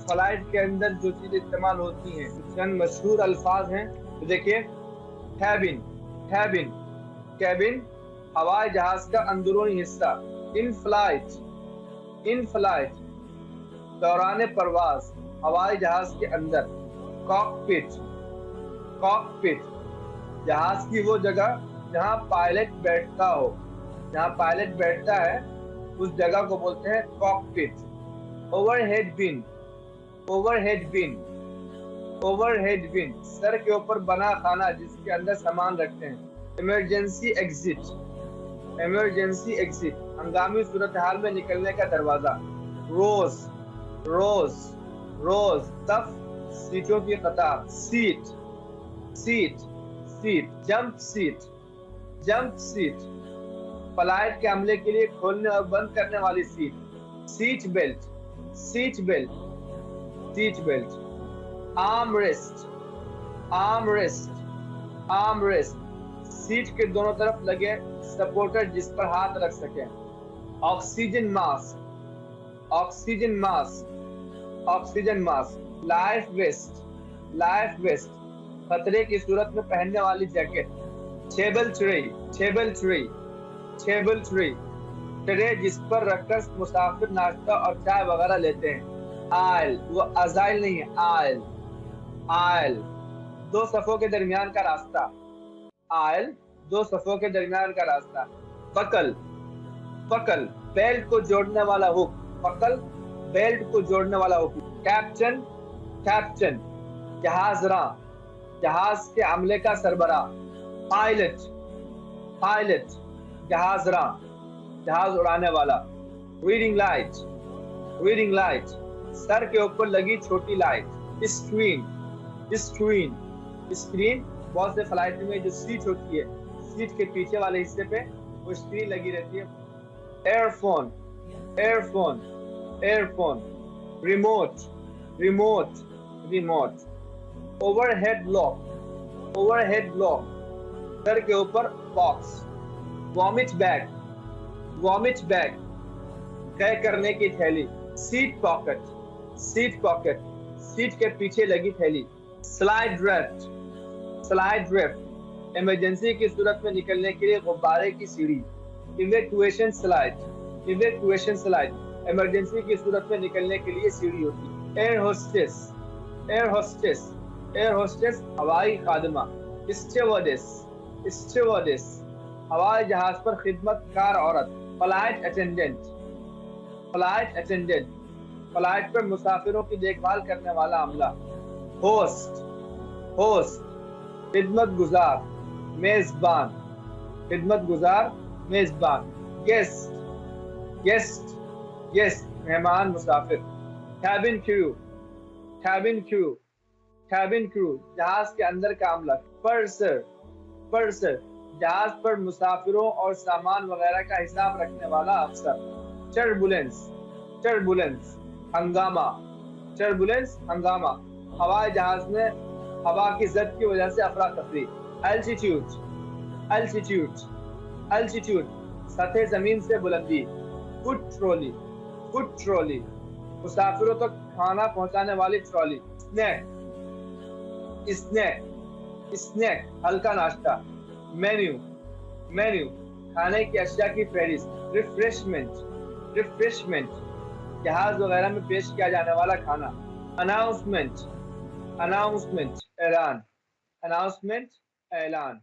Flight के अंदर जो चीज इस्तेमाल होती हैं, चंद मशहूर अल्फाज हैं। तो देखिए, कैबिन, कैबिन, कैबिन हवाई जहाज का अंदरूनी हिस्सा। इन फ्लाइट, इन फ्लाइट दौरान परवाज हवाई जहाज के अंदर। कॉकपिट, कॉकपिट जहाज की वो जगह जहां पायलट बैठता हो, जहां पायलट बैठता है उस जगह को बोलते हैं कॉकपिट। ओवरहेड बिन, ओवरहेड बिन, ओवरहेड बिन सर के ऊपर बना खाना जिसके अंदर सामान रखते हैं। इमरजेंसी एग्जिट, इमरजेंसी एग्जिट हंगामी सूरत हाल में निकलने का दरवाजा। रोज, रोज, रोज सफ सीटों की कतार। Seat, seat, seat jump seat, jump seat flight के हमले के लिए खोलने और बंद करने वाली seat. Seat belt, seat belt, seat belt. Arm rest, arm rest, arm rest seat के दोनों तरफ लगे सपोर्टर जिस पर हाथ रख सके। Oxygen mask, oxygen mask, oxygen mask. Life vest, life vest खतरे की सूरत में पहनने वाली jacket. Table tray, table tray, table tray tray जिस पर रखकर मुसाफिर नाश्ता और चाय वगैरह लेते हैं। आयल, वो अजाइल नहीं है, आयल, आयल दो सफों के दरमियान का रास्ता। आयल दो सफों के दरमियान का रास्ता। बकल, बकल बेल्ट को जोड़ने वाला हुक। बकल बेल्ट को जोड़ने वाला हुक। कैप्टन, कैप्टन जहाजरां जहाज के अमले का सरबराह। पायलट, पायलट जहाजरां जहाज उड़ाने वाला। Reading light, reading light sir के ऊपर लगी छोटी लाइट। स्क्रीन, स्क्रीन, स्क्रीन बहुत से फ्लाइट में जो सीट होती है, सीट के पीछे वाले हिस्से पे वो स्क्रीन लगी रहती है। Earphone, earphone, earphone. Remote, remote, remote. Overhead block, overhead block sir के ऊपर box. Vomit bag, vomit bag तय करने की थैली। Seat pocket, seat pocket seat के पीछे लगी थैली। Slide draft, slide draft emergency की सूरत में निकलने के लिए गुब्बारे की सीढ़ी। Evacuation slide, evacuation slide emergency की सूरत में निकलने के लिए सीढ़ी होती है। Air hostess, air hostess, air hostess हवाई खादिमा। स्टीवर्डेस, स्टीवर्डेस हवाई जहाज पर खिदमतकार औरत। Flight attendant, flight attendant flight पर मुसाफिरों की देखभाल करने वाला अमला। होस्ट, होस्ट खिदमत गुजार, मेजबान, खिदमत गुजार, मेजबान। गेस्ट, गेस्ट, गेस्ट मेहमान मुसाफिर। Cabin crew, cabin crew, cabin crew जहाज के अंदर का अमला। पर्सर, पर्सर जहाज पर मुसाफिरों और सामान वगैरह का हिसाब रखने वाला अफसर। टर्बुलेंस, टर्बुलेंस हंगामा, टर्बुलेंस हंगामा हवाई जहाज में हवा की जद की वजह से अफरा तफरी। एल्टीट्यूड, एल्टीट्यूड, एल्टीट्यूड सतह जमीन से बुलंदी। फूड ट्रॉली, फूड ट्रॉली मुसाफिरों तक खाना पहुंचाने वाली ट्रॉली। स्नैक, स्नैक, स्नैक हल्का नाश्ता। मेन्यू, मेन्यू खाने की अशिया की फहरिस्त। रिफ्रेशमेंट, रिफ्रेशमेंट जहाज वगैरह में पेश किया जाने वाला खाना। अनाउंसमेंट, अनाउंसमेंट ऐलान, अनाउंसमेंट ऐलान।